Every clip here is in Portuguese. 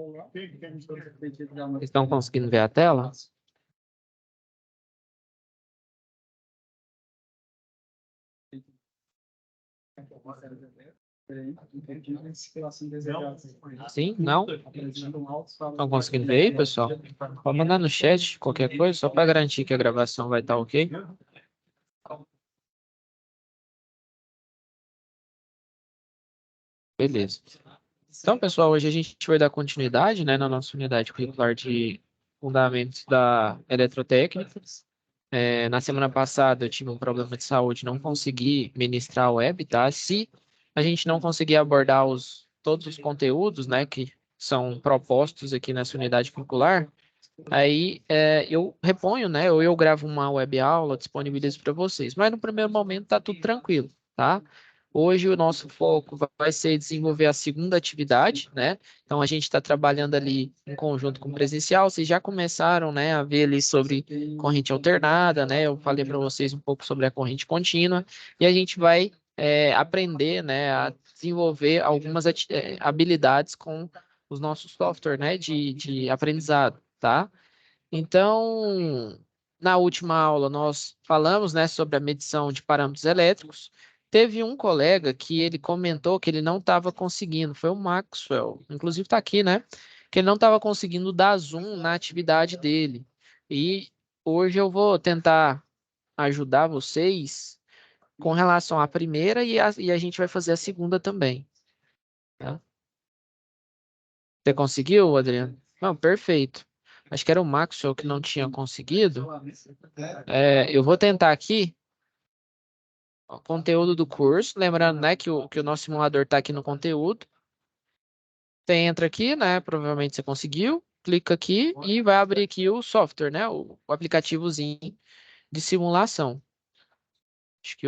Vocês estão conseguindo ver a tela? Sim? Não? Estão conseguindo ver aí, pessoal? Pode mandar no chat qualquer coisa, só para garantir que a gravação vai estar ok. Beleza. Então, pessoal, hoje a gente vai dar continuidade, né, na nossa unidade curricular de Fundamentos da Eletrotécnica. Na semana passada eu tive um problema de saúde, não consegui ministrar a web, tá? Se a gente não conseguir abordar todos os conteúdos, né, que são propostos aqui nessa unidade curricular, aí eu reponho, né, ou eu gravo uma web aula, disponibilizo para vocês. Mas no primeiro momento tá tudo tranquilo, tá? Hoje o nosso foco vai ser desenvolver a segunda atividade, né? Então a gente está trabalhando ali em conjunto com o presencial. Vocês já começaram, né, a ver ali sobre corrente alternada, né? Eu falei para vocês um pouco sobre a corrente contínua e a gente vai aprender, né, a desenvolver algumas habilidades com os nossos softwares, né, de aprendizado, tá? Então, na última aula nós falamos, né, sobre a medição de parâmetros elétricos. Teve um colega que ele comentou que ele não estava conseguindo, foi o Maxwell, inclusive está aqui, né? Que ele não estava conseguindo dar zoom na atividade dele. E hoje eu vou tentar ajudar vocês com relação à primeira e a gente vai fazer a segunda também. Tá? Você conseguiu, Adriano? Não, perfeito. Acho que era o Maxwell que não tinha conseguido. Eu vou tentar aqui o conteúdo do curso. Lembrando, né, que o nosso simulador está aqui no conteúdo. Você entra aqui, né? Provavelmente você conseguiu. Clica aqui e vai abrir aqui o software, né? O aplicativozinho de simulação. Acho que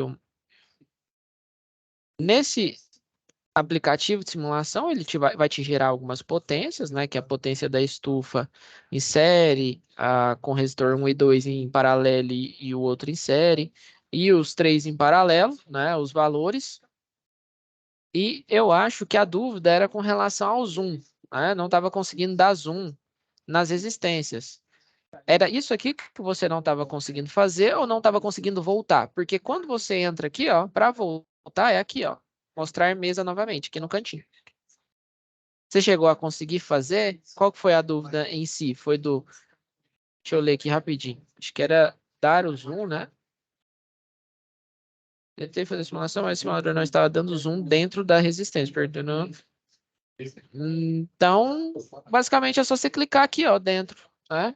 nesse aplicativo de simulação, ele vai te gerar algumas potências, né? Que é a potência da estufa em série, com resistor 1 e 2 em paralelo e o outro em série, e os três em paralelo, né? Os valores. E eu acho que a dúvida era com relação ao zoom, né? Não estava conseguindo dar zoom nas resistências. Era isso aqui que você não estava conseguindo fazer ou não estava conseguindo voltar? Porque quando você entra aqui, ó, para voltar é aqui, ó, mostrar mesa novamente, aqui no cantinho. Você chegou a conseguir fazer? Qual que foi a dúvida em si? Foi do... Deixa eu ler aqui rapidinho. Acho que era dar o zoom, né? Tentei fazer a simulação, mas o simulador não estava dando zoom dentro da resistência. Perdão. Então, basicamente é só você clicar aqui, ó, dentro, né?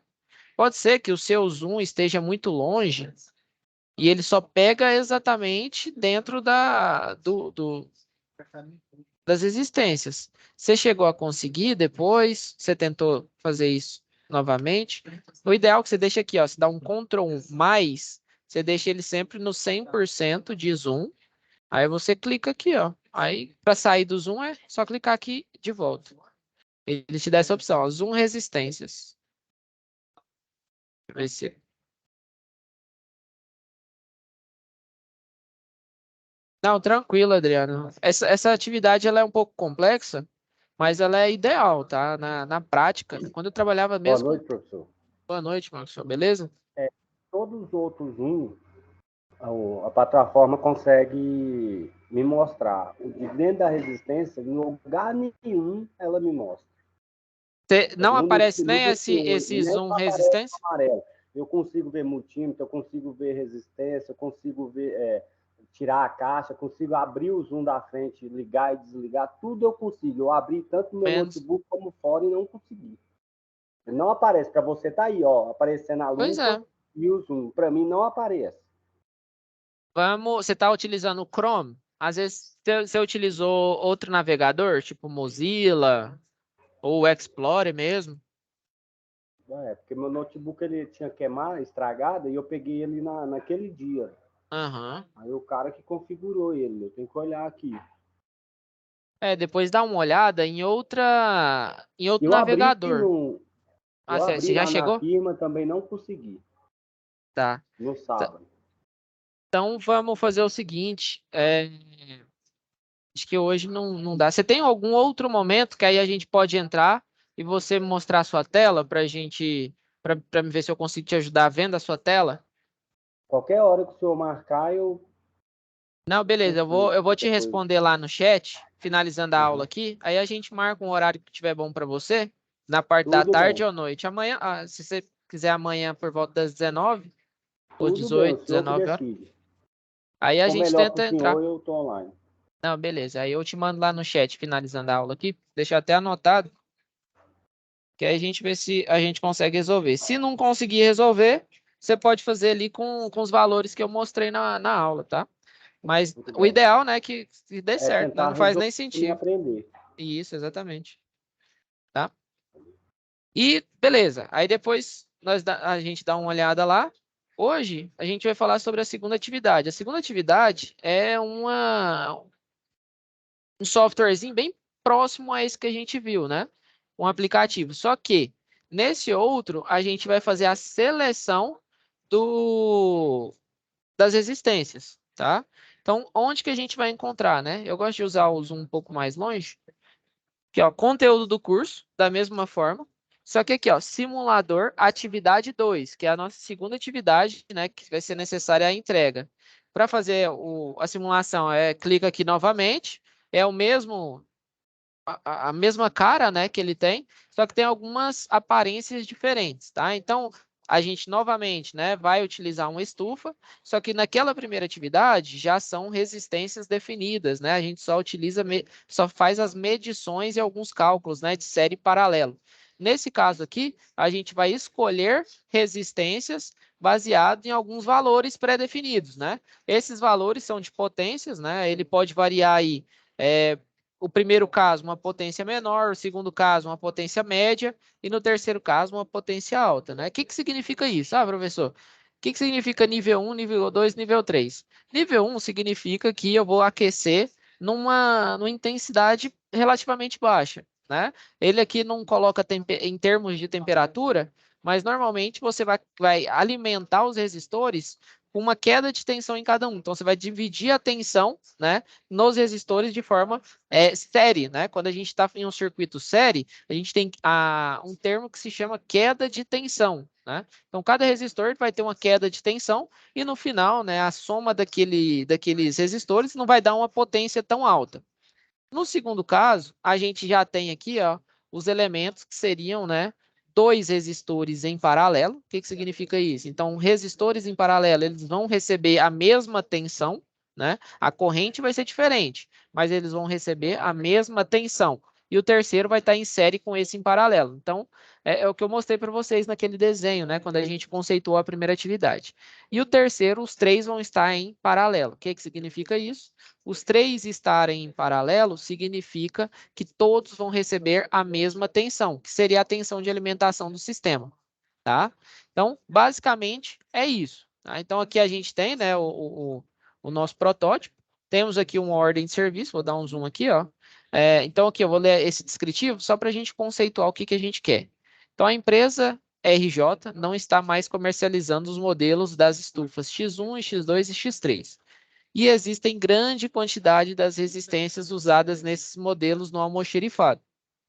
Pode ser que o seu zoom esteja muito longe e ele só pega exatamente dentro das existências. Você chegou a conseguir depois? Você tentou fazer isso novamente? O ideal é que você deixe aqui, ó, você dá um Ctrl mais, você deixa ele sempre no 100% de zoom. Aí você clica aqui, ó. Aí, para sair do zoom, é só clicar aqui de volta. Ele te dá essa opção, ó, zoom resistências. Deixa eu ver se... Não, tranquilo, Adriano. Essa atividade ela é um pouco complexa, mas ela é ideal, tá? Na prática, quando eu trabalhava Boa mesmo... noite, professor. Boa noite, Marcos. Beleza? Todos os outros a plataforma consegue me mostrar. Dentro da resistência, em lugar nenhum, ela me mostra. Não aparece nem nesse esse nem zoom aparece resistência? amarelo. Eu consigo ver multímetro, eu consigo ver resistência, eu consigo ver, tirar a caixa, consigo abrir o zoom da frente, ligar e desligar, tudo eu consigo. Eu abri tanto no meu notebook como fora e não consegui. Não aparece. Para você tá aí, ó, aparecendo a Pois é. lupa e o zoom. Para mim não aparece. Você está utilizando o Chrome? Às vezes você utilizou outro navegador, tipo Mozilla ou o Explorer mesmo? Porque meu notebook ele tinha queimado, estragado, e eu peguei ele naquele dia. Aham. Aí o cara que configurou ele, eu tenho que olhar aqui. Depois dá uma olhada em outro Eu abri navegador. eu Você abri já lá na chegou? firma, também não consegui. Tá. No sábado. Então vamos fazer o seguinte. Acho que hoje não dá. Você tem algum outro momento que aí a gente pode entrar e você mostrar a sua tela para me ver se eu consigo te ajudar vendo a sua tela? Qualquer hora que o senhor marcar, eu Não, beleza, consigo. eu vou te Qualquer coisa. responder lá no chat, finalizando a aula Uhum. aqui. Aí a gente marca um horário que tiver bom para você, na parte da Tudo tarde bem. ou à noite. Amanhã, se você quiser amanhã por volta das 19 ou Tudo bem, 18, o senhor que 19 horas, decide. aí a For gente melhor para tenta o entrar. senhor, eu estou online. Não, beleza. Aí eu te mando lá no chat, finalizando a aula aqui. Deixa até anotado, que aí a gente vê se a gente consegue resolver. Se não conseguir resolver, você pode fazer ali com os valores que eu mostrei na aula, tá? Mas Muito o bem. ideal, né, é que dê É certo, né? tentar Não faz resolver nem e sentido. aprender. Isso, exatamente. Tá? E beleza. Aí depois a gente dá uma olhada lá. Hoje a gente vai falar sobre a segunda atividade. A segunda atividade é um softwarezinho bem próximo a esse que a gente viu, né? Um aplicativo. Só que nesse outro a gente vai fazer a seleção das existências, tá? Então, onde que a gente vai encontrar, né? Eu gosto de usar o zoom um pouco mais longe. Aqui, ó, conteúdo do curso, da mesma forma. Só que aqui, ó, simulador atividade 2, que é a nossa segunda atividade, né, que vai ser necessária a entrega. Para fazer a simulação, clica aqui novamente, é o mesmo a mesma cara, né, que ele tem, só que tem algumas aparências diferentes, tá? Então, a gente novamente, né, vai utilizar uma estufa, só que naquela primeira atividade já são resistências definidas, né? A gente só só faz as medições e alguns cálculos, né, de série paralelo. Nesse caso aqui, a gente vai escolher resistências baseado em alguns valores pré-definidos, né? Esses valores são de potências, né? Ele pode variar aí o primeiro caso, uma potência menor, o segundo caso, uma potência média, e no terceiro caso, uma potência alta, né? O que significa isso? Ah, professor, o que significa nível 1, nível 2, nível 3? Nível 1 significa que eu vou aquecer numa intensidade relativamente baixa, né? Ele aqui não coloca em termos de temperatura, mas normalmente você vai alimentar os resistores com uma queda de tensão em cada um. Então, você vai dividir a tensão, né, nos resistores de forma série, né? Quando a gente está em um circuito série, a gente tem um termo que se chama queda de tensão, né? Então, cada resistor vai ter uma queda de tensão e no final, né, a soma daqueles resistores não vai dar uma potência tão alta. No segundo caso, a gente já tem aqui, ó, os elementos que seriam, né, dois resistores em paralelo. O que significa isso? Então, resistores em paralelo, eles vão receber a mesma tensão, né? A corrente vai ser diferente, mas eles vão receber a mesma tensão. E o terceiro vai estar em série com esse em paralelo. Então, é o que eu mostrei para vocês naquele desenho, né? Quando a gente conceituou a primeira atividade. E o terceiro, os três vão estar em paralelo. O que significa isso? Os três estarem em paralelo significa que todos vão receber a mesma tensão, que seria a tensão de alimentação do sistema, tá? Então, basicamente, é isso. Tá? Então, aqui a gente tem, né, o nosso protótipo. Temos aqui uma ordem de serviço, vou dar um zoom aqui, ó. Então, aqui eu vou ler esse descritivo só para a gente conceituar o que a gente quer. Então, a empresa RJ não está mais comercializando os modelos das estufas X1, X2 e X3 e existem grande quantidade das resistências usadas nesses modelos no almoxerifado,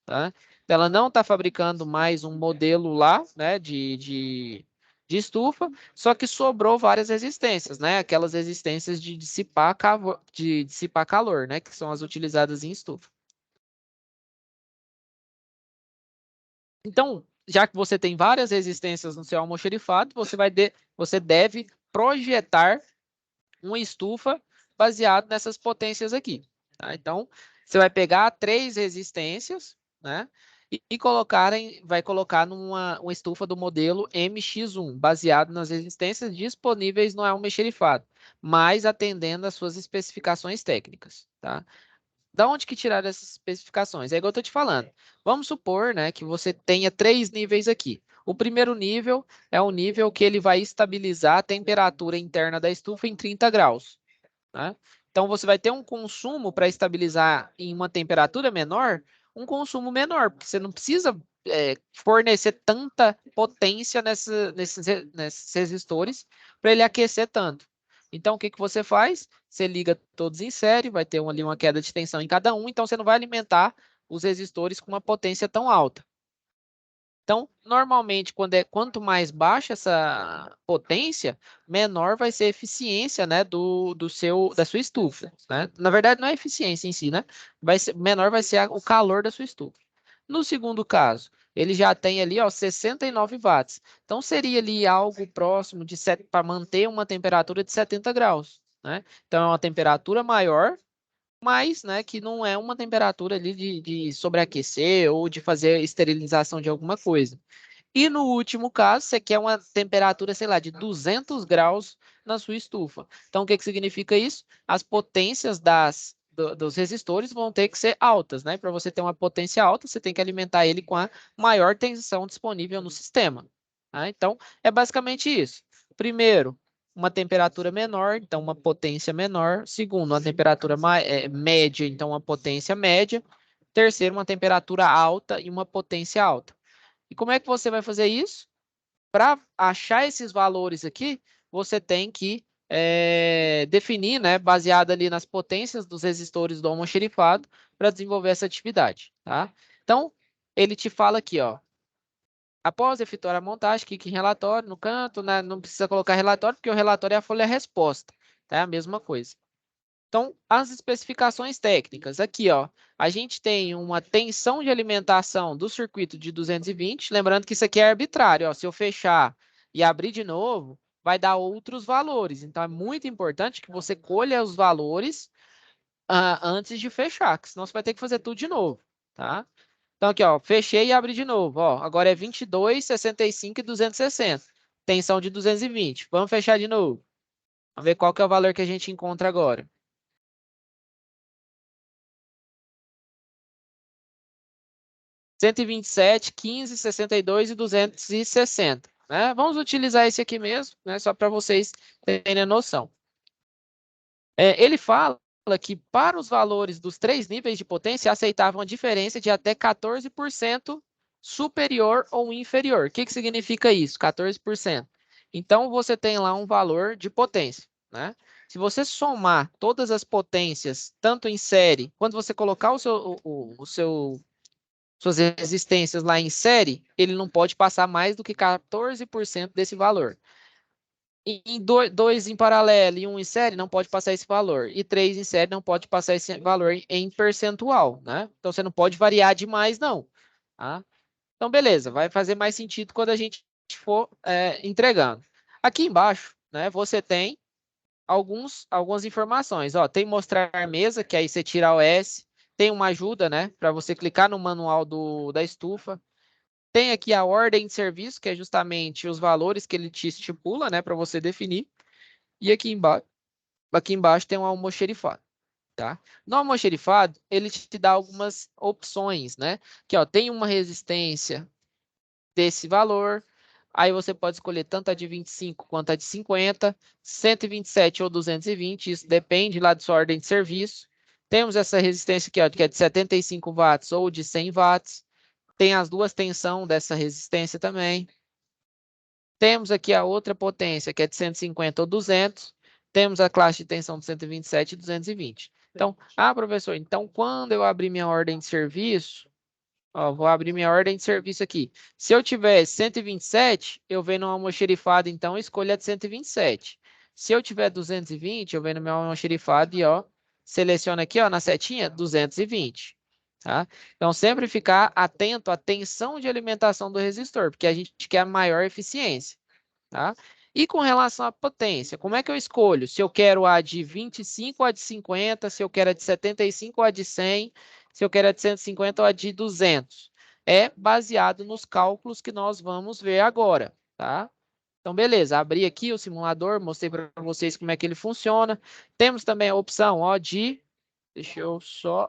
tá? Então, ela não está fabricando mais um modelo lá, né, de estufa, só que sobrou várias resistências, né? Aquelas resistências de dissipar calor, né? Que são as utilizadas em estufa. Então, já que você tem várias resistências no seu almoxerifado, você deve projetar uma estufa baseado nessas potências aqui. Tá? Então, você vai pegar três resistências, né? Vai colocar uma estufa do modelo MX1, baseado nas resistências disponíveis no almoxerifado, mas atendendo às suas especificações técnicas, tá? Da onde que tiraram essas especificações? É igual eu estou te falando. Vamos supor, né, que você tenha três níveis aqui. O primeiro nível é o nível que ele vai estabilizar a temperatura interna da estufa em 30 graus. Né? Então, você vai ter um consumo para estabilizar em uma temperatura menor, um consumo menor, porque você não precisa fornecer tanta potência nesses resistores para ele aquecer tanto. Então, o que você faz? Você liga todos em série, vai ter ali uma queda de tensão em cada um, então você não vai alimentar os resistores com uma potência tão alta. Então, normalmente, quanto mais baixa essa potência, menor vai ser a eficiência, né, da sua estufa, né? Na verdade, não é a eficiência em si, né? Menor vai ser o calor da sua estufa. No segundo caso, ele já tem ali, ó, 69 watts. Então, seria ali algo próximo de para manter uma temperatura de 70 graus, né? Então, é uma temperatura maior, mas, né, que não é uma temperatura ali de sobreaquecer ou de fazer esterilização de alguma coisa. E no último caso, você quer uma temperatura, sei lá, de 200 graus na sua estufa. Então, o que que significa isso? As potências dos resistores vão ter que ser altas, né? Para você ter uma potência alta, você tem que alimentar ele com a maior tensão disponível no sistema, tá? Então, é basicamente isso. Primeiro, uma temperatura menor, então uma potência menor. Segundo, uma temperatura média, então uma potência média. Terceiro, uma temperatura alta e uma potência alta. E como é que você vai fazer isso? Para achar esses valores aqui, você tem que definir, né, baseado ali nas potências dos resistores do almoxarifado, para desenvolver essa atividade, tá? Então, ele te fala aqui, ó. Após efetuar a montagem, clique em relatório no canto, né? Não precisa colocar relatório, porque o relatório é a folha-resposta, tá? É a mesma coisa. Então, as especificações técnicas. Aqui, ó, a gente tem uma tensão de alimentação do circuito de 220. Lembrando que isso aqui é arbitrário. Ó, se eu fechar e abrir de novo, vai dar outros valores. Então, é muito importante que você colha os valores antes de fechar, que senão você vai ter que fazer tudo de novo, tá? Então, aqui, ó, fechei e abri de novo. Ó, agora é 22, 65 e 260. Tensão de 220. Vamos fechar de novo. Vamos ver qual que é o valor que a gente encontra agora. 127, 15, 62 e 260. Né? Vamos utilizar esse aqui mesmo, né? Só para vocês terem a noção. Ele fala que para os valores dos 3 níveis de potência aceitavam uma diferença de até 14% superior ou inferior. O que que significa isso? 14%. Então, você tem lá um valor de potência, né? Se você somar todas as potências, tanto em série, quando você colocar suas resistências lá em série, ele não pode passar mais do que 14% desse valor. Em dois em paralelo e um em série, não pode passar esse valor. E 3 em série não pode passar esse valor em percentual, né? Então, você não pode variar demais, não. Tá? Então, beleza. Vai fazer mais sentido quando a gente for entregando. Aqui embaixo, né, você tem algumas informações. Ó, tem mostrar mesa, que aí você tira a OS. Tem uma ajuda, né, para você clicar no manual da estufa. Tem aqui a ordem de serviço, que é justamente os valores que ele te estipula, né, para você definir. E aqui embaixo tem um almoxarifado, tá? No almoxarifado, ele te dá algumas opções, né? Que, ó, tem uma resistência desse valor. Aí você pode escolher tanto a de 25 quanto a de 50, 127 ou 220, isso depende lá da sua ordem de serviço. Temos essa resistência aqui, ó, que é de 75 watts ou de 100 watts. Tem as duas tensões dessa resistência também. Temos aqui a outra potência, que é de 150 ou 200. Temos a classe de tensão de 127 e 220. Então, professor, então quando eu abrir minha ordem de serviço, ó, vou abrir minha ordem de serviço aqui. Se eu tiver 127, eu venho no almoxarifado, então escolha de 127. Se eu tiver 220, eu venho no meu almoxarifado e, ó, seleciono aqui, ó, na setinha, 220. Tá? Então, sempre ficar atento à tensão de alimentação do resistor, porque a gente quer a maior eficiência. Tá? E com relação à potência, como é que eu escolho? Se eu quero a de 25 ou a de 50, se eu quero a de 75 ou a de 100, se eu quero a de 150 ou a de 200. É baseado nos cálculos que nós vamos ver agora, tá? Então, beleza, abri aqui o simulador, mostrei para vocês como é que ele funciona. Temos também a opção, ó, deixa eu só...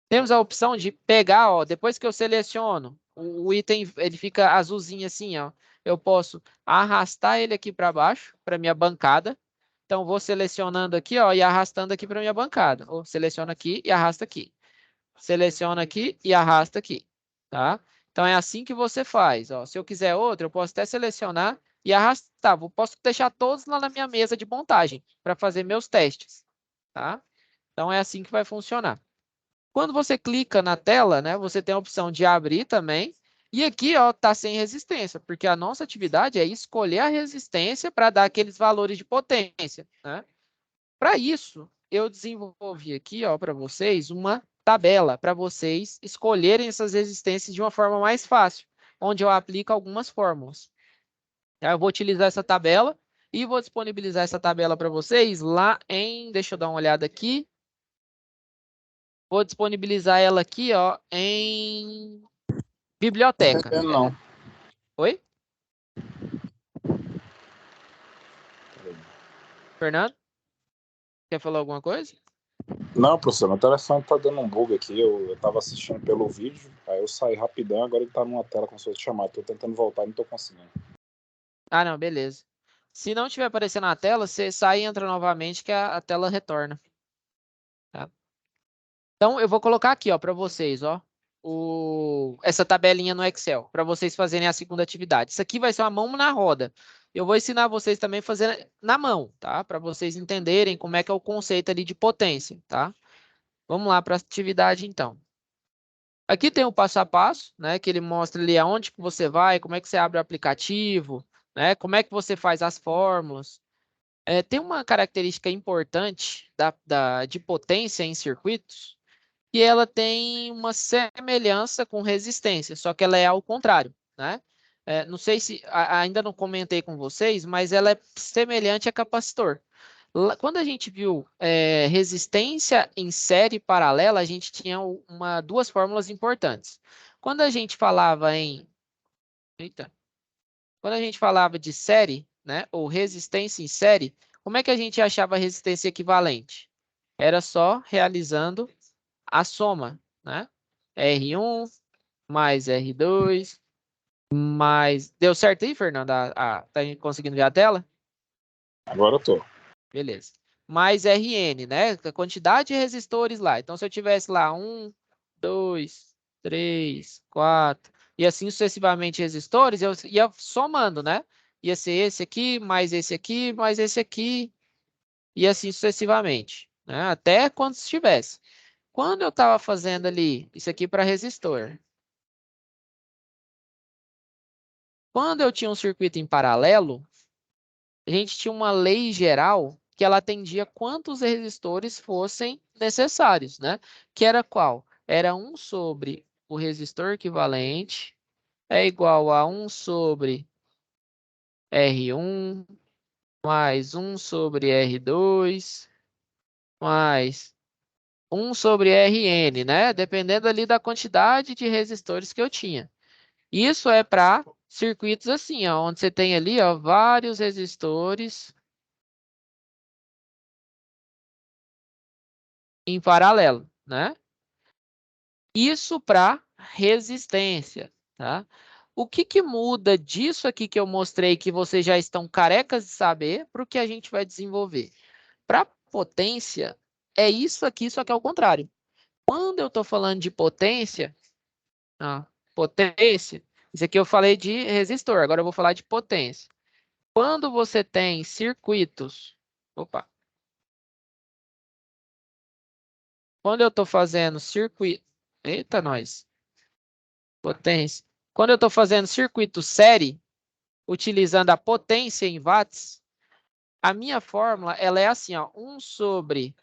Temos a opção de pegar, ó, depois que eu seleciono, o item ele fica azulzinho assim, ó. Eu posso arrastar ele aqui para baixo, para minha bancada. Então, vou selecionando aqui, ó, e arrastando aqui para minha bancada. Ou seleciono aqui e arrasta aqui. Seleciona aqui e arrasta aqui, tá? Então, é assim que você faz, ó. Se eu quiser outro, eu posso até selecionar e arrastar. Posso deixar todos lá na minha mesa de montagem para fazer meus testes, tá? Então, é assim que vai funcionar. Quando você clica na tela, né, você tem a opção de abrir também E aqui, ó, tá sem resistência, porque a nossa atividade é escolher a resistência para dar aqueles valores de potência, né? Para isso, eu desenvolvi aqui, ó, para vocês uma tabela para vocês escolherem essas resistências de uma forma mais fácil, onde eu aplico algumas fórmulas. Eu vou utilizar essa tabela e vou disponibilizar essa tabela para vocês lá em, deixa eu dar uma olhada aqui. Vou disponibilizar ela aqui, ó, em biblioteca. Entendendo, não. Oi? Fernando? Quer falar alguma coisa? Não, professor, meu telefone tá dando um bug aqui. Eu tava assistindo pelo vídeo, aí eu saí rapidão, agora ele tá numa tela como se fosse chamar. Tô tentando voltar e não tô conseguindo. Ah, não, beleza. Se não estiver aparecendo na tela, você sai e entra novamente que a tela retorna. Tá? Então, eu vou colocar aqui, ó, para vocês, ó, essa tabelinha no Excel, para vocês fazerem a segunda atividade. Isso aqui vai ser uma mão na roda. Eu vou ensinar vocês também a fazer na mão, tá? Para vocês entenderem como é que é o conceito ali de potência, tá? Vamos lá para a atividade, então. Aqui tem o passo a passo, né? Que ele mostra ali aonde que você vai, como é que você abre o aplicativo, né? Como é que você faz as fórmulas. Tem uma característica importante de potência em circuitos, que ela tem uma semelhança com resistência, só que ela é ao contrário, né? Não sei se ainda não comentei com vocês, mas ela é semelhante a capacitor. Quando a gente viu resistência em série paralela, a gente tinha duas fórmulas importantes. Quando a gente falava eita, quando a gente falava de série, né, ou resistência em série, como é que a gente achava a resistência equivalente? Era só realizando a soma, né? R1 mais R2 mais... Deu certo aí, Fernando? Tá conseguindo ver a tela? Agora eu tô. Beleza. Mais Rn, né? A quantidade de resistores lá. Então, se eu tivesse lá 1, 2, 3, 4, e assim sucessivamente resistores, eu ia somando, né? Ia ser esse aqui, mais esse aqui, mais esse aqui, e assim sucessivamente, né? Até quando estivesse. Quando eu estava fazendo ali, isso aqui para resistor. Quando eu tinha um circuito em paralelo, a gente tinha uma lei geral que ela atendia quantos resistores fossem necessários, né? Que era qual? Era 1 sobre o resistor equivalente é igual a 1 sobre R1 mais 1 sobre R2 mais 1 sobre Rn, né? Dependendo ali da quantidade de resistores que eu tinha. Isso é para circuitos assim, ó, onde você tem ali, ó, vários resistores em paralelo, né? Isso para resistência, tá? O que que muda disso aqui que eu mostrei que vocês já estão carecas de saber para o que a gente vai desenvolver? Para potência, é isso aqui, só que é o contrário. Quando eu estou falando de potência, ó, potência, isso aqui eu falei de resistor, agora eu vou falar de potência. Quando você tem circuitos, opa, quando eu estou fazendo circuito, eita, nós, potência. Quando eu estou fazendo circuito série, utilizando a potência em watts, a minha fórmula ela é assim, ó, 1 sobre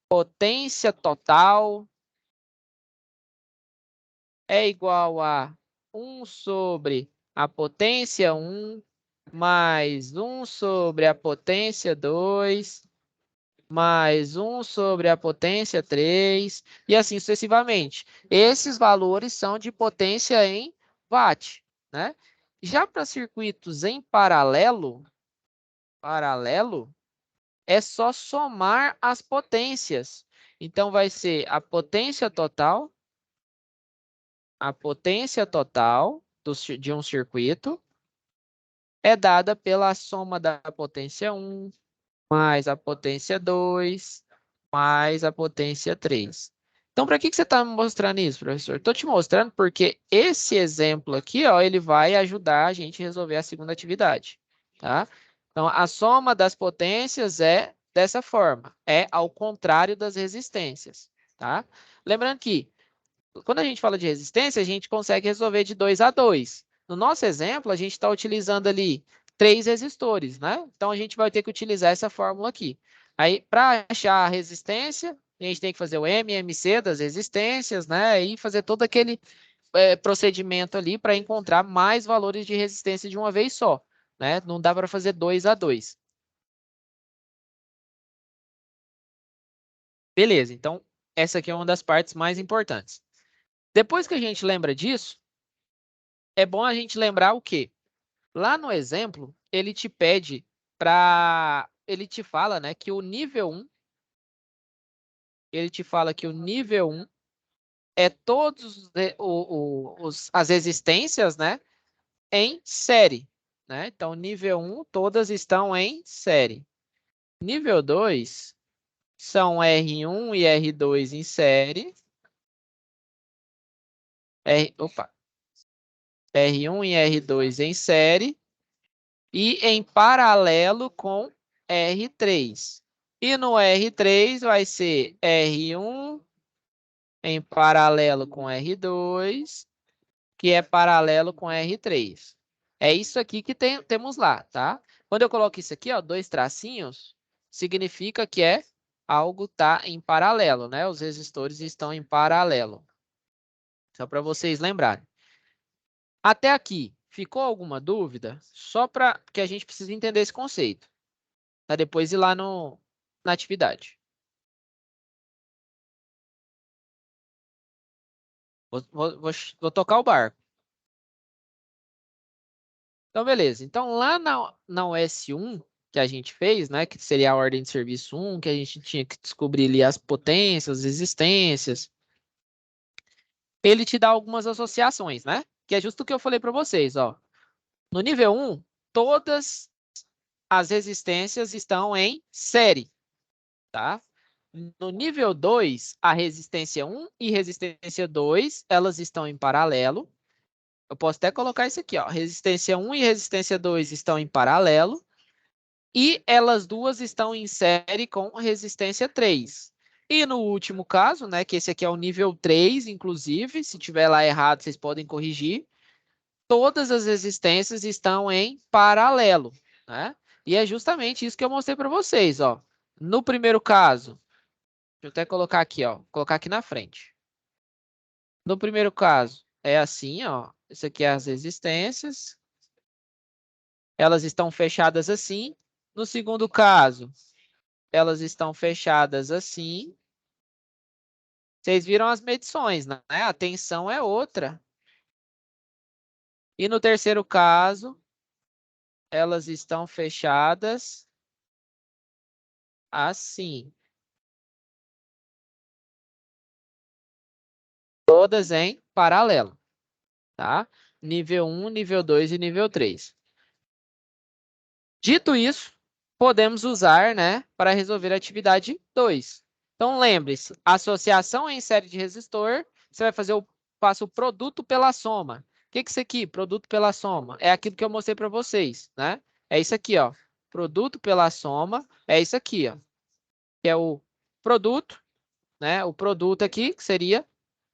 potência total é igual a 1 sobre a potência 1 mais 1 sobre a potência 2 mais 1 sobre a potência 3 e assim sucessivamente. Esses valores são de potência em watt, né? Já para circuitos em paralelo, é só somar as potências. Então, vai ser a potência total de um circuito é dada pela soma da potência 1 mais a potência 2 mais a potência 3. Então, para que você está me mostrando isso, professor? Estou te mostrando porque esse exemplo aqui, ó, ele vai ajudar a gente a resolver a segunda atividade, tá? Então, a soma das potências é dessa forma, é ao contrário das resistências, tá? Lembrando que quando a gente fala de resistência, a gente consegue resolver de 2 a 2. No nosso exemplo, a gente está utilizando ali 3 resistores, né? Então, a gente vai ter que utilizar essa fórmula aqui. Aí, para achar a resistência, a gente tem que fazer o MMC das resistências, né? E fazer todo aquele procedimento ali para encontrar mais valores de resistência de uma vez só, né? Não dá para fazer 2 a 2. Beleza, então essa aqui é uma das partes mais importantes. Depois que a gente lembra disso, é bom a gente lembrar o quê? Lá no exemplo, ele te pede para... Ele te fala, né, que o nível 1, ele te fala que o nível 1 é todos as resistências, né, em série, né? Então, nível 1, todas estão em série. Nível 2 são R1 e R2 em série. R1 e R2 em série. E em paralelo com R3. E no R3 vai ser R1 em paralelo com R2, que é paralelo com R3. É isso aqui que temos lá, tá? Quando eu coloco isso aqui, ó, 2 tracinhos, significa que algo tá em paralelo, né? Os resistores estão em paralelo. Só para vocês lembrarem. Até aqui, ficou alguma dúvida? Só para que a gente precisa entender esse conceito. Para depois ir lá na atividade. Vou tocar o barco. Então, beleza. Então, lá na US1 que a gente fez, né, que seria a ordem de serviço 1, que a gente tinha que descobrir ali as potências, as resistências, ele te dá algumas associações, né? Que é justo o que eu falei para vocês, ó. No nível 1, todas as resistências estão em série, tá? No nível 2, a resistência 1 e resistência 2, elas estão em paralelo. Eu posso até colocar isso aqui, ó. Resistência 1 e resistência 2 estão em paralelo. E elas duas estão em série com resistência 3. E no último caso, né, que esse aqui é o nível 3, inclusive, se tiver lá errado, vocês podem corrigir. Todas as resistências estão em paralelo, né? E é justamente isso que eu mostrei para vocês, ó. No primeiro caso, deixa eu até colocar aqui, ó, colocar aqui na frente. No primeiro caso, é assim, ó. Isso aqui é as resistências. Elas estão fechadas assim. No segundo caso, elas estão fechadas assim. Vocês viram as medições, né? A tensão é outra. E no terceiro caso, elas estão fechadas assim. Todas em paralelo, tá? Nível 1, nível 2 e nível 3. Dito isso, podemos usar, né, para resolver a atividade 2. Então, lembre-se, associação em série de resistor, você vai fazer o produto pela soma. O que é isso aqui? Produto pela soma. É aquilo que eu mostrei para vocês, né? É isso aqui, ó. Produto pela soma é isso aqui, ó. Que é o produto, né? O produto aqui, que seria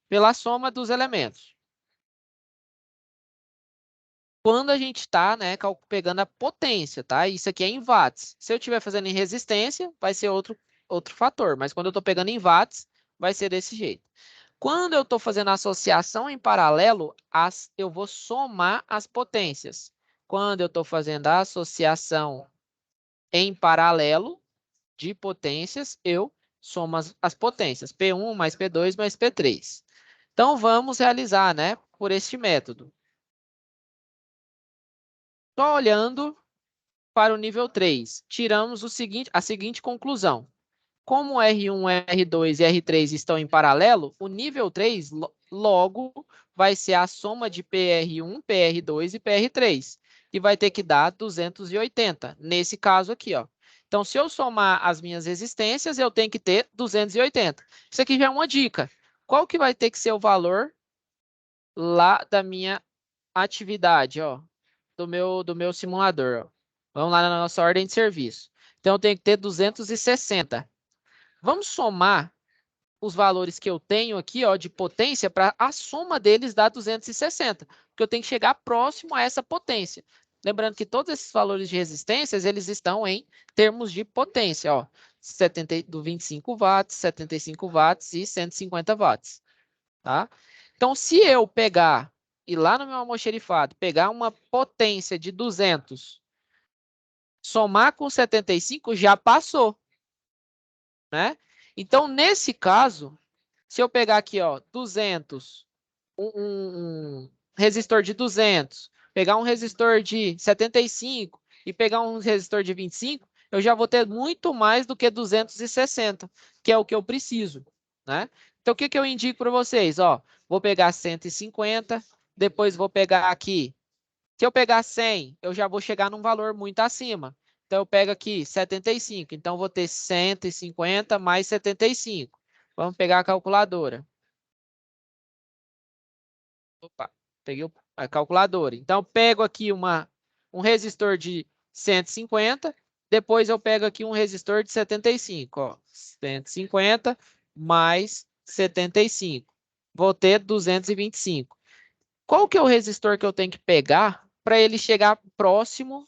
pela soma dos elementos. Quando a gente está, né, pegando a potência, tá? Isso aqui é em watts. Se eu estiver fazendo em resistência, vai ser outro fator. Mas quando eu estou pegando em watts, vai ser desse jeito. Quando eu estou fazendo associação em paralelo, eu vou somar as potências. Quando eu estou fazendo a associação em paralelo de potências, eu somo as potências. P1 mais P2 mais P3. Então, vamos realizar, né, por este método. Só olhando para o nível 3, tiramos a seguinte conclusão. Como R1, R2 e R3 estão em paralelo, o nível 3 logo vai ser a soma de PR1, PR2 e PR3, que vai ter que dar 280, nesse caso aqui, ó. Então, se eu somar as minhas resistências, eu tenho que ter 280. Isso aqui já é uma dica. Qual que vai ter que ser o valor lá da minha atividade, ó, do meu simulador, ó. Vamos lá na nossa ordem de serviço. Então, eu tenho que ter 260. Vamos somar os valores que eu tenho aqui, ó, de potência, para a soma deles dar 260, porque eu tenho que chegar próximo a essa potência. Lembrando que todos esses valores de resistências, eles estão em termos de potência, ó, 25 watts, 75 watts e 150 watts, tá? Então, se eu pegar, e lá no meu almoxerifado, pegar uma potência de 200, somar com 75, já passou, né? Então, nesse caso, se eu pegar aqui, ó, 200, um resistor de 200, pegar um resistor de 75 e pegar um resistor de 25, eu já vou ter muito mais do que 260, que é o que eu preciso, né? Então, o que eu indico para vocês? Ó, vou pegar 150, depois vou pegar aqui. Se eu pegar 100, eu já vou chegar num valor muito acima. Então, eu pego aqui 75. Então, eu vou ter 150 mais 75. Vamos pegar a calculadora. Opa, peguei a calculadora. Então, eu pego aqui um resistor de 150. Depois, eu pego aqui um resistor de 75. Ó, 150 mais 75. Vou ter 225. Qual que é o resistor que eu tenho que pegar para ele chegar próximo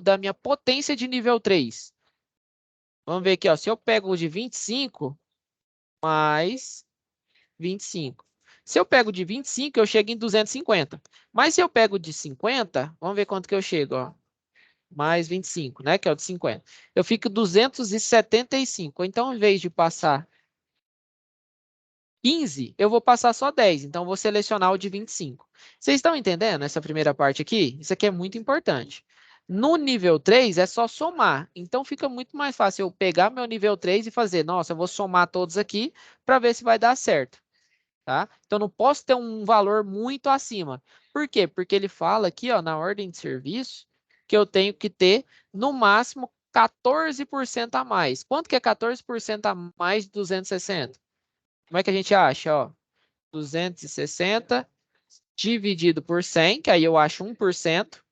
da minha potência de nível 3? Vamos ver aqui, ó. Se eu pego o de 25 mais 25. Se eu pego de 25, eu chego em 250. Mas se eu pego de 50, vamos ver quanto que eu chego, ó. Mais 25, né? Que é o de 50. Eu fico 275. Então, em vez de passar 15, eu vou passar só 10. Então, vou selecionar o de 25. Vocês estão entendendo essa primeira parte aqui? Isso aqui é muito importante. No nível 3, é só somar. Então, fica muito mais fácil eu pegar meu nível 3 e fazer, nossa, eu vou somar todos aqui para ver se vai dar certo. Tá? Então, não posso ter um valor muito acima. Por quê? Porque ele fala aqui, ó, na ordem de serviço, que eu tenho que ter, no máximo, 14% a mais. Quanto que é 14% a mais de 260? Como é que a gente acha? Ó, 260 dividido por 100, que aí eu acho 1%,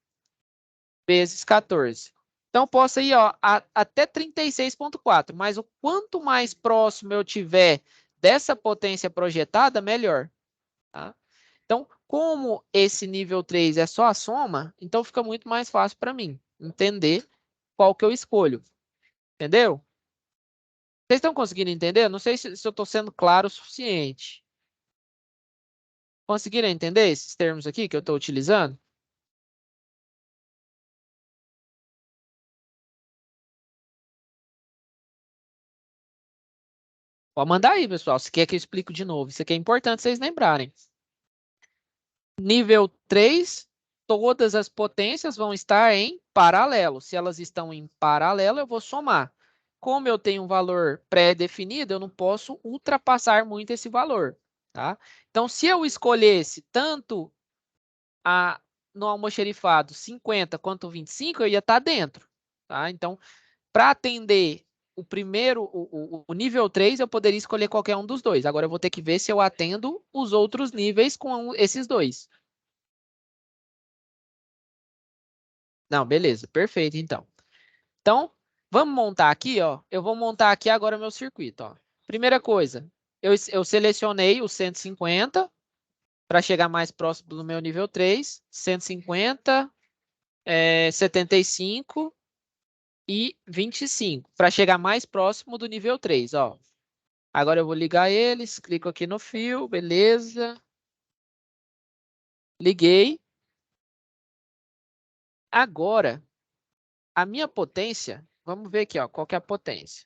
vezes 14. Então, posso ir, ó, até 36,4, mas o quanto mais próximo eu tiver dessa potência projetada, melhor. Tá? Então, como esse nível 3 é só a soma, então fica muito mais fácil para mim entender qual que eu escolho. Entendeu? Vocês estão conseguindo entender? Não sei se eu estou sendo claro o suficiente. Conseguiram entender esses termos aqui que eu estou utilizando? Pode mandar aí, pessoal, se quer que eu explique de novo. Isso aqui é importante vocês lembrarem. Nível 3, todas as potências vão estar em paralelo. Se elas estão em paralelo, eu vou somar. Como eu tenho um valor pré-definido, eu não posso ultrapassar muito esse valor. Tá? Então, se eu escolhesse tanto no almoxerifado 50 quanto 25, eu ia estar dentro. Tá? Então, para atender o nível 3, eu poderia escolher qualquer um dos dois. Agora eu vou ter que ver se eu atendo os outros níveis com esses dois. Não, beleza, perfeito, então. Então, vamos montar aqui, ó. Eu vou montar aqui agora meu circuito, ó. Primeira coisa, eu selecionei o 150 para chegar mais próximo do meu nível 3. 150, 75 e 25, para chegar mais próximo do nível 3, ó. Agora eu vou ligar eles, clico aqui no fio, beleza. Liguei. Agora, a minha potência, vamos ver aqui, ó, qual que é a potência.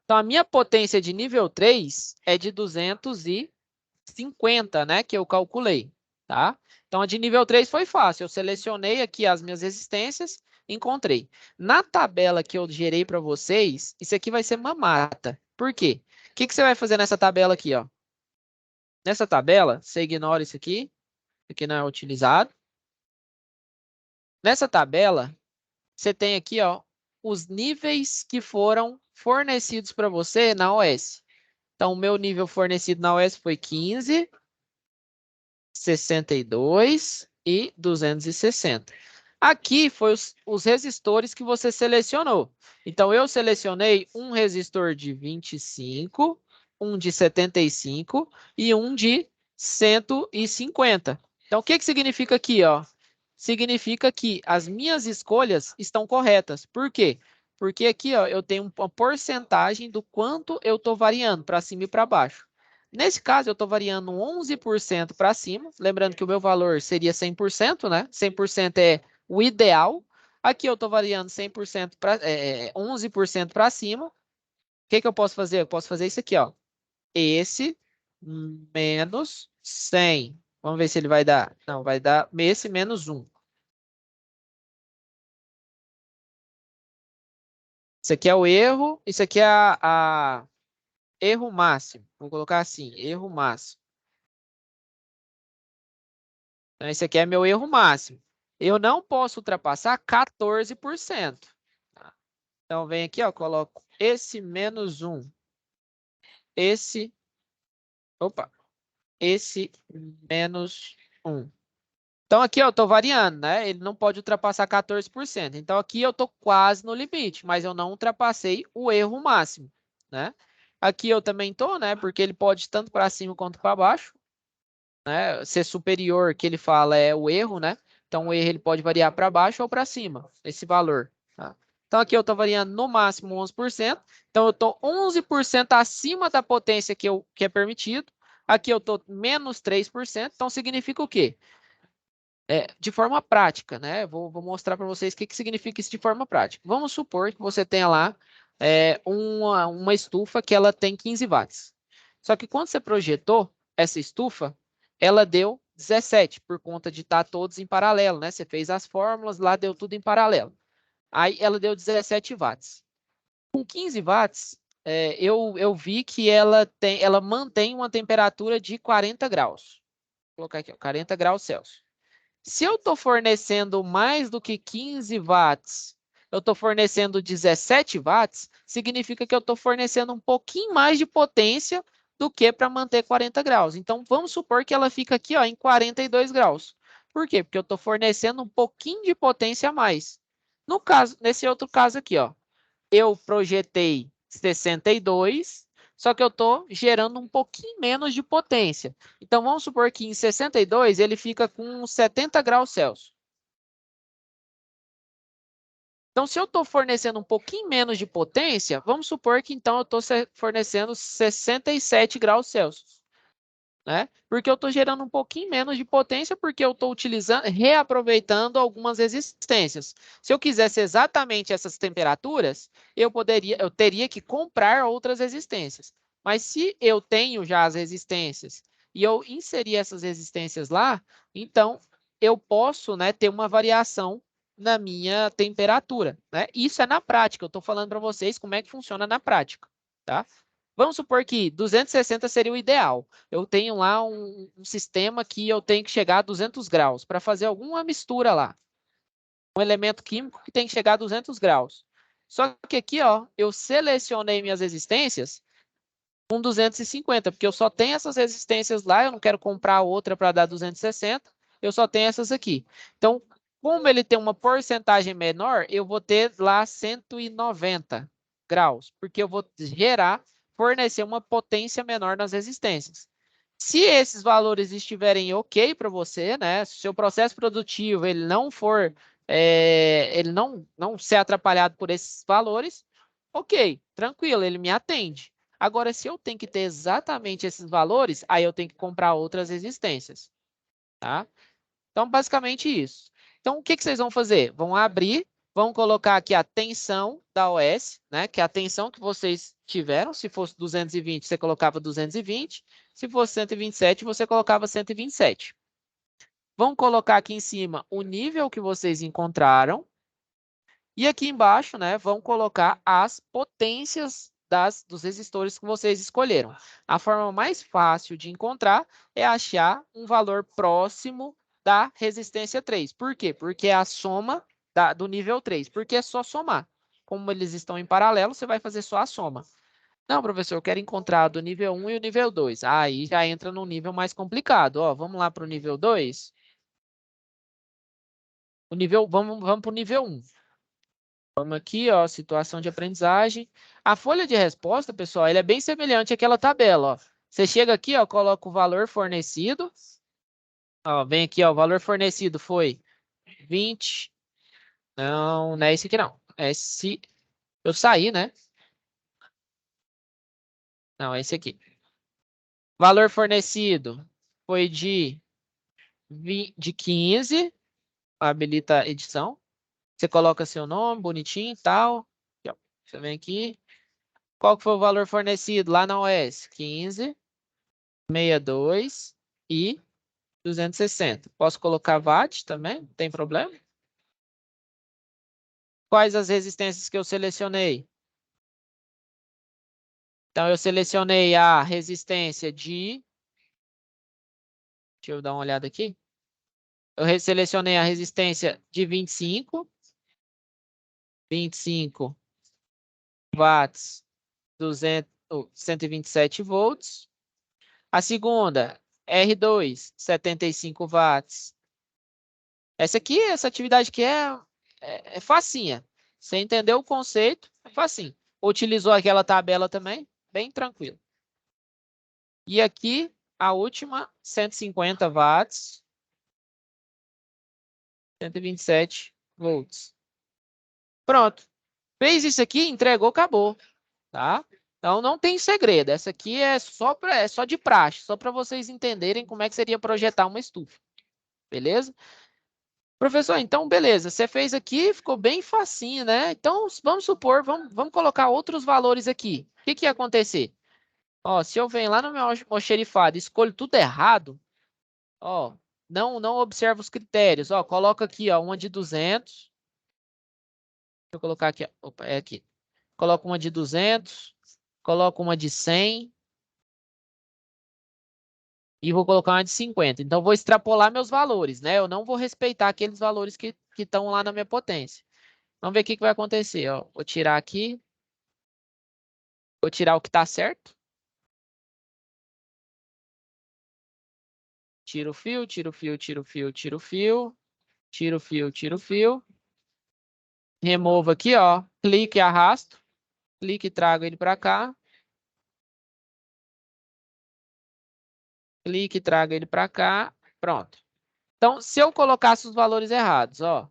Então, a minha potência de nível 3 é de 250, né, que eu calculei, tá? Então, a de nível 3 foi fácil. Eu selecionei aqui as minhas resistências, encontrei. Na tabela que eu gerei para vocês, isso aqui vai ser mamata. Por quê? O que você vai fazer nessa tabela aqui, ó? Nessa tabela, você ignora isso aqui não é utilizado. Nessa tabela, você tem aqui, ó, os níveis que foram fornecidos para você na OS. Então, o meu nível fornecido na OS foi 15, 62 e 260. Aqui foi os resistores que você selecionou. Então, eu selecionei um resistor de 25 um de 75 e um de 150. Então, o que significa aqui, ó? Significa que as minhas escolhas estão corretas. Por quê? Porque aqui, ó, eu tenho uma porcentagem do quanto eu estou variando para cima e para baixo. Nesse caso, eu estou variando 11% para cima. Lembrando que o meu valor seria 100%, né? 100% é o ideal. Aqui eu estou variando 100% para 11% para cima. O que eu posso fazer? Eu posso fazer isso aqui, ó. Esse menos 100. Vamos ver se ele vai dar. Não, vai dar esse menos 1. Isso aqui é o erro. Isso aqui é a erro máximo. Vou colocar assim, erro máximo. Então, esse aqui é meu erro máximo. Eu não posso ultrapassar 14%. Tá? Então, vem aqui, ó, coloco esse menos 1. Esse menos 1. Então, aqui eu estou variando, né? Ele não pode ultrapassar 14%. Então, aqui eu estou quase no limite, mas eu não ultrapassei o erro máximo, né? Aqui eu também estou, né? Porque ele pode tanto para cima quanto para baixo, né? Ser superior, que ele fala, é o erro, né? Então, o erro ele pode variar para baixo ou para cima, esse valor. Tá? Então, aqui eu estou variando no máximo 11%. Então, eu estou 11% acima da potência que é permitido. Aqui eu estou menos 3%. Então, significa o quê? De forma prática, né? Vou mostrar para vocês o que significa isso de forma prática. Vamos supor que você tenha lá uma estufa que ela tem 15 watts. Só que quando você projetou essa estufa, ela deu 17, por conta de estar todos em paralelo, né? Você fez as fórmulas, lá deu tudo em paralelo. Aí ela deu 17 watts. Com 15 watts, eu vi que ela mantém uma temperatura de 40 graus. Vou colocar aqui, ó, 40 graus Celsius. Se eu estou fornecendo mais do que 15 watts, eu estou fornecendo 17 watts, significa que eu estou fornecendo um pouquinho mais de potência do que para manter 40 graus. Então, vamos supor que ela fica aqui ó, em 42 graus. Por quê? Porque eu estou fornecendo um pouquinho de potência a mais. No caso, nesse outro caso aqui, ó, eu projetei 62, só que eu estou gerando um pouquinho menos de potência. Então, vamos supor que em 62 ele fica com 70 graus Celsius. Então, se eu estou fornecendo um pouquinho menos de potência, vamos supor que então eu estou fornecendo 67 graus Celsius. Né? Porque eu estou gerando um pouquinho menos de potência, porque eu estou utilizando, reaproveitando algumas resistências. Se eu quisesse exatamente essas temperaturas, eu teria que comprar outras resistências. Mas se eu tenho já as resistências e eu inserir essas resistências lá, então eu posso, né, ter uma variação na minha temperatura. Né? Isso é na prática, eu estou falando para vocês como é que funciona na prática. Tá? Vamos supor que 260 seria o ideal. Eu tenho lá um sistema que eu tenho que chegar a 200 graus para fazer alguma mistura lá. Um elemento químico que tem que chegar a 200 graus. Só que aqui, ó, eu selecionei minhas resistências com 250, porque eu só tenho essas resistências lá, eu não quero comprar outra para dar 260, eu só tenho essas aqui. Então, como ele tem uma porcentagem menor, eu vou ter lá 190 graus, porque eu vou fornecer uma potência menor nas resistências. Se esses valores estiverem ok para você, né? Se o seu processo produtivo ele não for, ele não ser atrapalhado por esses valores, ok, tranquilo, ele me atende. Agora, se eu tenho que ter exatamente esses valores, aí eu tenho que comprar outras resistências, tá? Então, basicamente isso. Então, o que vocês vão fazer? Vão abrir, vão colocar aqui a tensão da OS, né? Que é a tensão que vocês tiveram. Se fosse 220, você colocava 220. Se fosse 127, você colocava 127. Vão colocar aqui em cima o nível que vocês encontraram. E aqui embaixo, né, vão colocar as potências dos resistores que vocês escolheram. A forma mais fácil de encontrar é achar um valor próximo da resistência 3. Por quê? Porque é a soma do nível 3. Porque é só somar. Como eles estão em paralelo, você vai fazer só a soma. Não, professor, eu quero encontrar do nível 1 e o nível 2. Aí já entra num nível mais complicado. Ó, vamos lá para o nível 2. Vamos para o nível 1. Vamos aqui, ó, situação de aprendizagem. A folha de resposta, pessoal, ela é bem semelhante àquela tabela, ó. Você chega aqui, ó, coloca o valor fornecido. Ó, vem aqui, ó, o valor fornecido foi 20. Não, não é esse aqui não. É esse. Eu saí, né? Não, é esse aqui. Valor fornecido foi de 15. Habilita a edição. Você coloca seu nome, bonitinho e tal. Aqui, ó. Você vem aqui. Qual que foi o valor fornecido lá na OS? 15, 62 e 260. Posso colocar watt também? Não tem problema. Quais as resistências que eu selecionei? Então, eu selecionei a resistência de... Deixa eu dar uma olhada aqui. Eu selecionei a resistência de 25 watts, 127 volts. A segunda, R2, 75 watts. Essa aqui, essa atividade aqui é facinha. Você entendeu o conceito, é facinho. Utilizou aquela tabela também, bem tranquilo. E aqui, a última, 150 watts, 127 volts. Pronto. Fez isso aqui, entregou, acabou. Tá? Então, não tem segredo. Essa aqui é só de praxe, só para vocês entenderem como é que seria projetar uma estufa. Beleza? Professor, então, beleza. Você fez aqui, ficou bem facinho, né? Então, vamos supor, vamos colocar outros valores aqui. O que que ia acontecer? Ó, se eu venho lá no meu almoxerifado e escolho tudo errado, ó, não observo os critérios. Ó, coloca aqui, ó, uma de 200. Deixa eu colocar aqui, ó. Opa, é aqui. Coloco uma de 200, coloco uma de 100 e vou colocar uma de 50. Então, vou extrapolar meus valores, né? Eu não vou respeitar aqueles valores que estão lá na minha potência. Vamos ver o que vai acontecer, ó. Vou tirar aqui. Vou tirar o que está certo. Tiro o fio, tiro o fio, tiro o fio, tiro o fio. Tiro o fio, tiro o fio. Removo aqui, ó. Clique e arrasto. Clique e trago ele para cá. Clique e trago ele para cá. Pronto. Então, se eu colocasse os valores errados, ó.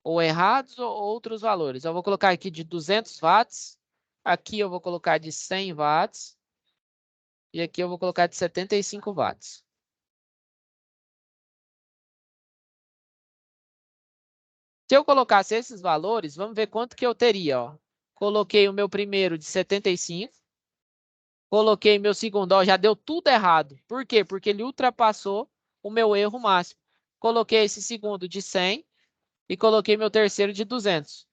Ou errados ou outros valores. Eu vou colocar aqui de 200 watts. Aqui eu vou colocar de 100 watts. E aqui eu vou colocar de 75 watts. Se eu colocasse esses valores, vamos ver quanto que eu teria, ó. Coloquei o meu primeiro de 75. Coloquei meu segundo, ó, já deu tudo errado. Por quê? Porque ele ultrapassou o meu erro máximo. Coloquei esse segundo de 100 e coloquei meu terceiro de 200.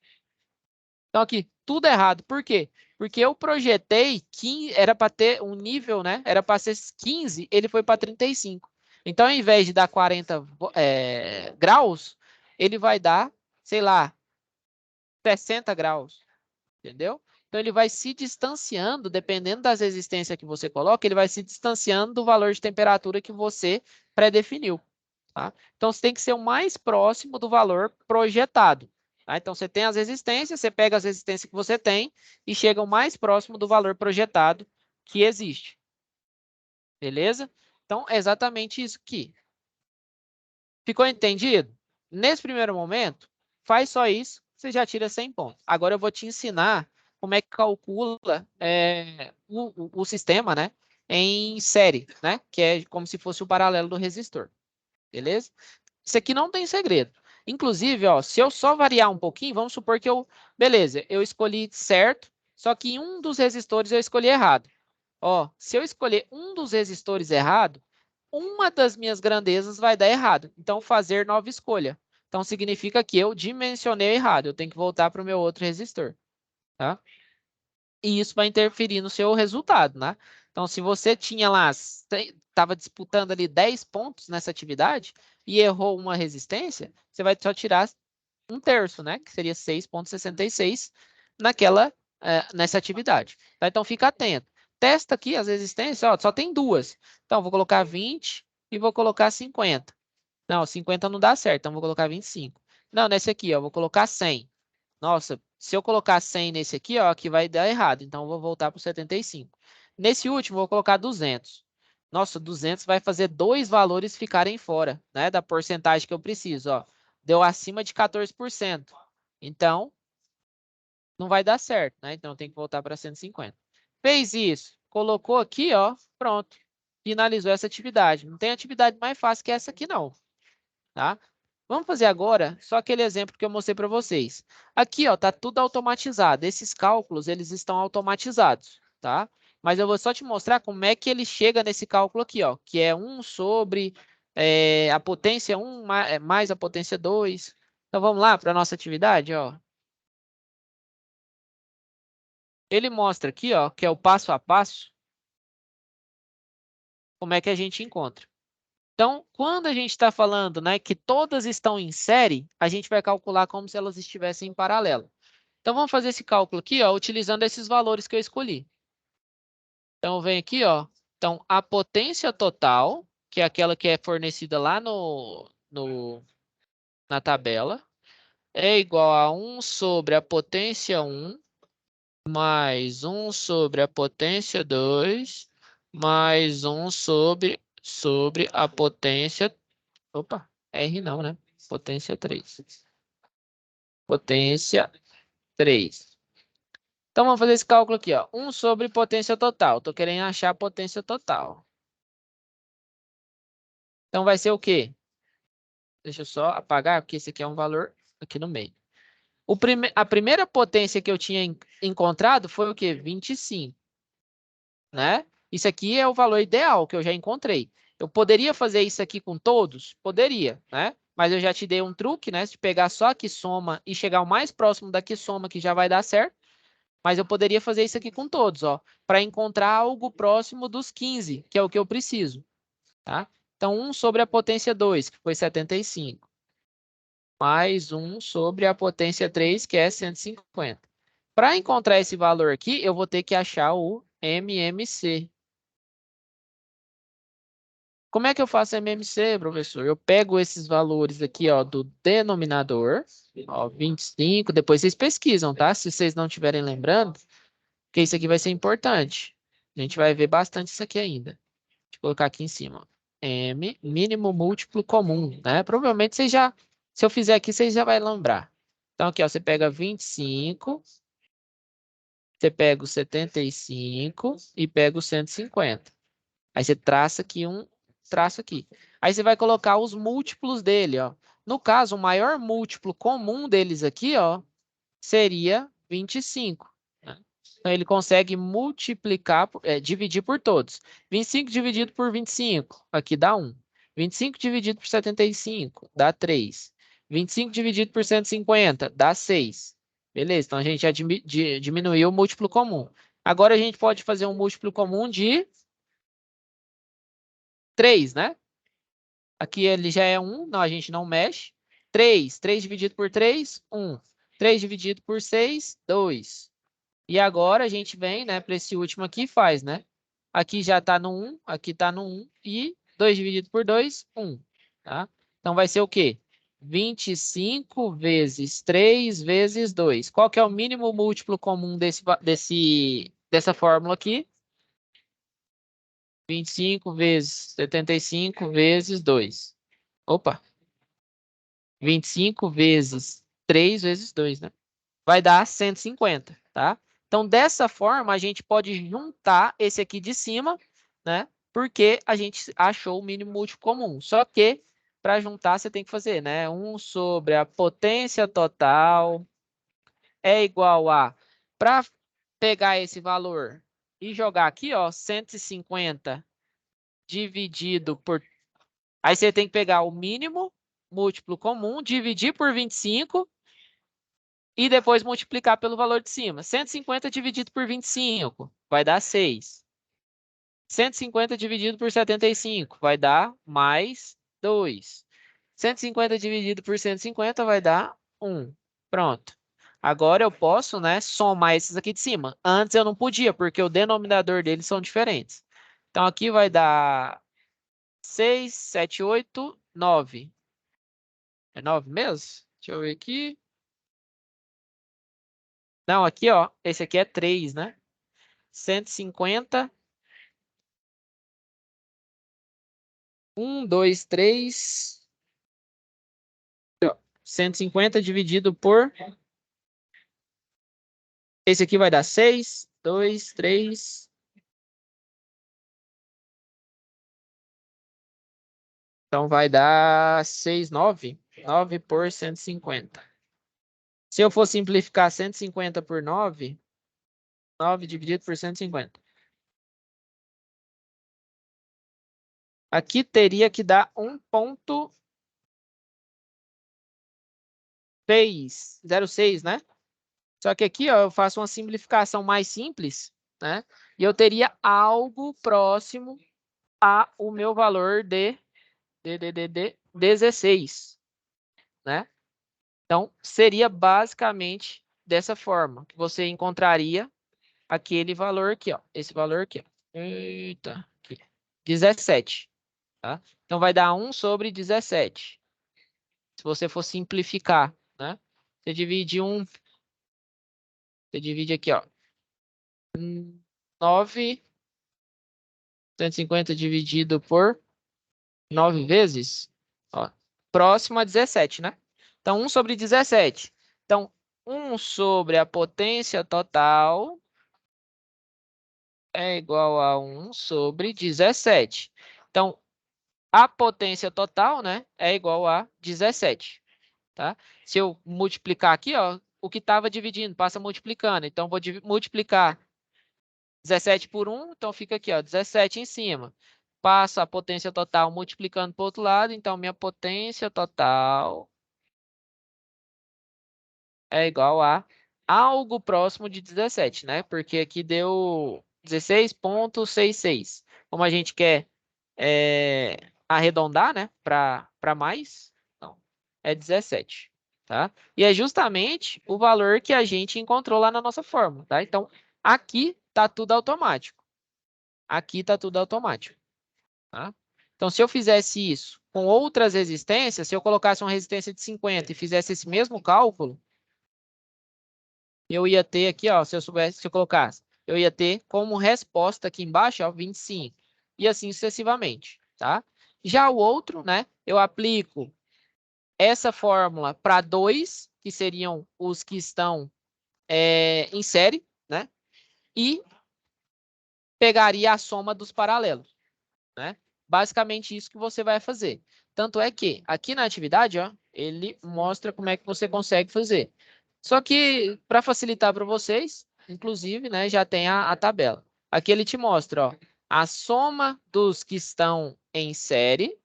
Então aqui, tudo errado. Por quê? Porque eu projetei 15, era para ter um nível, né? Era para ser 15, ele foi para 35. Então, ao invés de dar 40 graus, ele vai dar, sei lá, 60 graus. Entendeu? Então, ele vai se distanciando, dependendo das resistências que você coloca, ele vai se distanciando do valor de temperatura que você pré-definiu. Tá? Então, você tem que ser o mais próximo do valor projetado. Tá? Então, você tem as resistências, você pega as resistências que você tem e chega o mais próximo do valor projetado que existe. Beleza? Então, é exatamente isso aqui. Ficou entendido? Nesse primeiro momento, faz só isso, você já tira 100 pontos. Agora eu vou te ensinar como é que calcula o sistema, né, em série, né, que é como se fosse o paralelo do resistor. Beleza? Isso aqui não tem segredo. Inclusive, ó, se eu só variar um pouquinho, vamos supor que beleza, eu escolhi certo, só que em um dos resistores eu escolhi errado. Ó, se eu escolher um dos resistores errado, uma das minhas grandezas vai dar errado. Então, fazer nova escolha. Então, significa que eu dimensionei errado. Eu tenho que voltar para o meu outro resistor. Tá? E isso vai interferir no seu resultado, né? Então, se você tinha lá, estava disputando ali 10 pontos nessa atividade e errou uma resistência, você vai só tirar um terço, né? Que seria 6,66 nessa atividade. Tá? Então, fica atento. Testa aqui as resistências, ó, só tem duas. Então, vou colocar 20 e vou colocar 50. Não, 50 não dá certo, então vou colocar 25. Não, nesse aqui, ó, vou colocar 100. Nossa, se eu colocar 100 nesse aqui, ó, aqui vai dar errado. Então, eu vou voltar para o 75. Nesse último, eu vou colocar 200. Nossa, 200 vai fazer dois valores ficarem fora, né, da porcentagem que eu preciso, ó. Deu acima de 14%. Então, não vai dar certo, né? Então, tem que voltar para 150. Fez isso, colocou aqui, ó, pronto. Finalizou essa atividade. Não tem atividade mais fácil que essa aqui, não, tá? Vamos fazer agora só aquele exemplo que eu mostrei para vocês. Aqui, ó, tá tudo automatizado. Esses cálculos, eles estão automatizados, tá? Mas eu vou só te mostrar como é que ele chega nesse cálculo aqui, ó, que é 1 sobre a potência 1 mais a potência 2. Então, vamos lá para a nossa atividade, ó. Ele mostra aqui, ó, que é o passo a passo, como é que a gente encontra. Então, quando a gente está falando, né, que todas estão em série, a gente vai calcular como se elas estivessem em paralelo. Então, vamos fazer esse cálculo aqui, ó, utilizando esses valores que eu escolhi. Então, vem aqui, ó. Então, a potência total, que é aquela que é fornecida lá na tabela, é igual a 1 sobre a potência 1, mais 1 sobre a potência 2, mais 1 sobre a potência... Opa, R não, né? Potência 3. Potência 3. Então, vamos fazer esse cálculo aqui, ó. 1 sobre potência total. Estou querendo achar a potência total. Então, vai ser o quê? Deixa eu só apagar, porque esse aqui é um valor aqui no meio. A primeira potência que eu tinha encontrado foi o quê? 25, né? Isso aqui é o valor ideal que eu já encontrei. Eu poderia fazer isso aqui com todos? Poderia, né? Mas eu já te dei um truque, né? De pegar só a que soma e chegar o mais próximo da que soma, que já vai dar certo. Mas eu poderia fazer isso aqui com todos, ó, para encontrar algo próximo dos 15, que é o que eu preciso, tá? Então, 1 sobre a potência 2, que foi 75, mais 1 sobre a potência 3, que é 150. Para encontrar esse valor aqui, eu vou ter que achar o MMC. Como é que eu faço MMC, professor? Eu pego esses valores aqui, ó, do denominador, ó, 25, depois vocês pesquisam, tá? Se vocês não estiverem lembrando, porque isso aqui vai ser importante. A gente vai ver bastante isso aqui ainda. Deixa eu colocar aqui em cima. M, mínimo múltiplo comum, né? Provavelmente vocês já, se eu fizer aqui, vocês já vão lembrar. Então, aqui, ó, você pega 25, você pega o 75 e pega o 150. Aí você traça aqui um traço aqui. Aí você vai colocar os múltiplos dele, ó. No caso, o maior múltiplo comum deles aqui, ó, seria 25. Né? Então, ele consegue multiplicar, dividir por todos. 25 dividido por 25, aqui dá 1. 25 dividido por 75, dá 3. 25 dividido por 150, dá 6. Beleza, então a gente já diminuiu o múltiplo comum. Agora a gente pode fazer um múltiplo comum de 3, né? Aqui ele já é 1, não, a gente não mexe. 3 dividido por 3, 1. 3 dividido por 6, 2. E agora a gente vem, né, para esse último aqui e faz, né? Aqui já está no 1, aqui está no 1 e 2 dividido por 2, 1. Tá? Então vai ser o quê? 25 vezes 3 vezes 2. Qual que é o mínimo múltiplo comum dessa fórmula aqui? 25 vezes 75 vezes 2. Opa! 25 vezes 3 vezes 2, né? Vai dar 150, tá? Então, dessa forma, a gente pode juntar esse aqui de cima, né? Porque a gente achou o mínimo múltiplo comum. Só que, para juntar, você tem que fazer, né? 1 sobre a potência total é igual a... Para pegar esse valor e jogar aqui, ó, 150 dividido por... Aí você tem que pegar o mínimo múltiplo comum, dividir por 25 e depois multiplicar pelo valor de cima. 150 dividido por 25 vai dar 6. 150 dividido por 75 vai dar mais 2. 150 dividido por 150 vai dar 1. Pronto. Agora eu posso, né, somar esses aqui de cima. Antes eu não podia, porque o denominador deles são diferentes. Então aqui vai dar 6, 7, 8, 9. É 9 mesmo? Deixa eu ver aqui. Não, aqui, ó, esse aqui é 3, né? 150. 1, 2, 3. 150 dividido por... Esse aqui vai dar 6, 2, 3. Então, vai dar 6, 9. 9 por 150. Se eu for simplificar 150 por 9, 9 dividido por 150. Aqui teria que dar 1,06, né? Só que aqui, ó, eu faço uma simplificação mais simples, né? E eu teria algo próximo a o meu valor de 16, né? Então, seria basicamente dessa forma que você encontraria aquele valor aqui, ó. Esse valor aqui, ó. Eita, aqui. 17, tá? Então, vai dar 1 sobre 17. Se você for simplificar, né? Você divide aqui, ó. 9, 150 dividido por 9 vezes, ó, próximo a 17, né? Então, 1 sobre 17. Então, 1 sobre a potência total é igual a 1 sobre 17. Então, a potência total, né, é igual a 17, tá? Se eu multiplicar aqui, ó, o que estava dividindo passa multiplicando. Então, vou multiplicar 17 por 1, então fica aqui, ó, 17 em cima. Passo a potência total multiplicando para o outro lado, então minha potência total é igual a algo próximo de 17, né? Porque aqui deu 16,66. Como a gente quer arredondar, né, para mais, então, é 17, tá? E é justamente o valor que a gente encontrou lá na nossa fórmula, tá? Então, aqui tá tudo automático. Aqui tá tudo automático, tá? Então, se eu fizesse isso com outras resistências, se eu colocasse uma resistência de 50 e fizesse esse mesmo cálculo, eu ia ter aqui, ó, se eu colocasse, eu ia ter como resposta aqui embaixo, ó, 25, e assim sucessivamente, tá? Já o outro, né, eu aplico essa fórmula para 2, que seriam os que estão em série, né? E pegaria a soma dos paralelos, né? Basicamente isso que você vai fazer. Tanto é que aqui na atividade, ó, ele mostra como é que você consegue fazer. Só que para facilitar para vocês, inclusive, né, já tem a tabela. Aqui ele te mostra, ó, a soma dos que estão em série,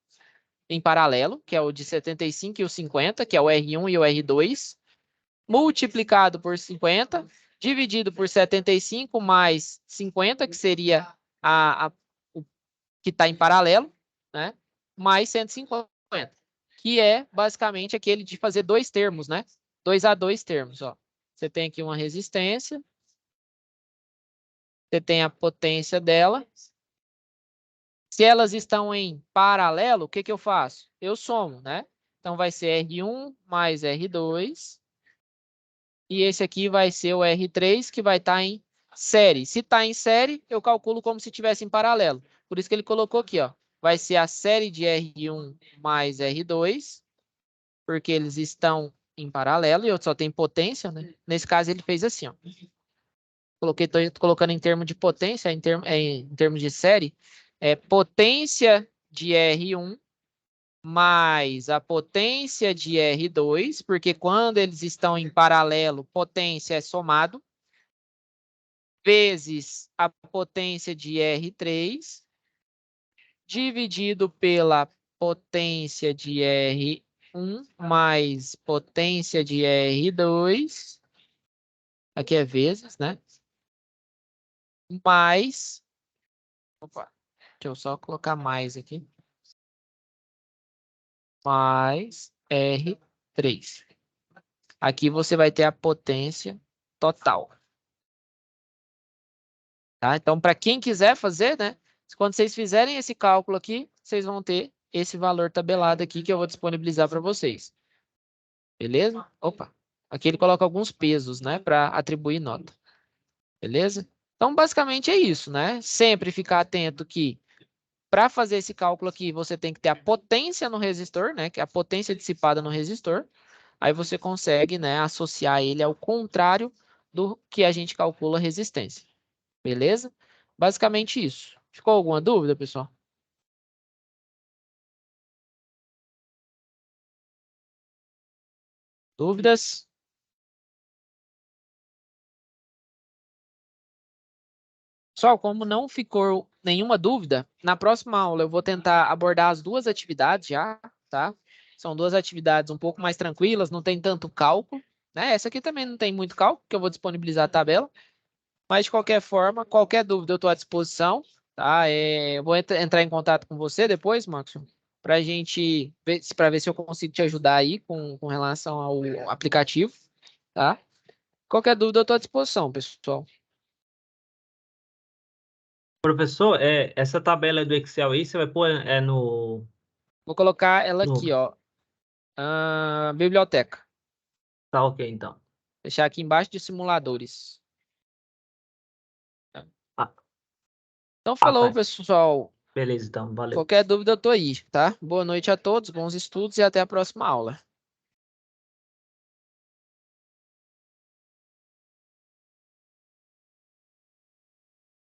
em paralelo, que é o de 75 e o 50, que é o R1 e o R2, multiplicado por 50, dividido por 75 mais 50, que seria o que está em paralelo, né? Mais 150, que é basicamente aquele de fazer dois termos, né? 2 a 2 termos, ó. Você tem aqui uma resistência, você tem a potência dela. Se elas estão em paralelo, o que que eu faço? Eu somo, né? Então, vai ser R1 mais R2. E esse aqui vai ser o R3, que vai estar em série. Se está em série, eu calculo como se estivesse em paralelo. Por isso que ele colocou aqui, ó. Vai ser a série de R1 mais R2, porque eles estão em paralelo e eu só tenho potência, né? Nesse caso, ele fez assim, ó. Tô colocando em termos de potência, em termos de série, é potência de R1 mais a potência de R2, porque quando eles estão em paralelo, potência é somado, vezes a potência de R3, dividido pela potência de R1 mais potência de R2, aqui é vezes, né? Mais, opa, deixa eu só colocar mais aqui, mais R3. Aqui você vai ter a potência total. Tá? Então, para quem quiser fazer, né? Quando vocês fizerem esse cálculo aqui, vocês vão ter esse valor tabelado aqui que eu vou disponibilizar para vocês. Beleza? Opa! Aqui ele coloca alguns pesos, né, para atribuir nota. Beleza? Então, basicamente é isso, né? Sempre ficar atento que para fazer esse cálculo aqui, você tem que ter a potência no resistor, né, que é a potência dissipada no resistor. Aí você consegue, né, associar ele ao contrário do que a gente calcula a resistência. Beleza? Basicamente isso. Ficou alguma dúvida, pessoal? Dúvidas? Pessoal, como não ficou nenhuma dúvida, na próxima aula eu vou tentar abordar as duas atividades já, tá? São duas atividades um pouco mais tranquilas, não tem tanto cálculo, né? Essa aqui também não tem muito cálculo, porque eu vou disponibilizar a tabela. Mas, de qualquer forma, qualquer dúvida eu estou à disposição, tá? Eu vou entrar em contato com você depois, Max, para a gente ver, para ver se eu consigo te ajudar aí com relação ao aplicativo, tá? Qualquer dúvida eu estou à disposição, pessoal. Professor, essa tabela do Excel aí, você vai pôr Vou colocar ela no... aqui, ó. Biblioteca. Tá ok, então. Deixar aqui embaixo de simuladores. Ah, Então, falou, tá. pessoal. Beleza, então. Valeu. Qualquer dúvida eu tô aí, tá? Boa noite a todos, bons estudos e até a próxima aula.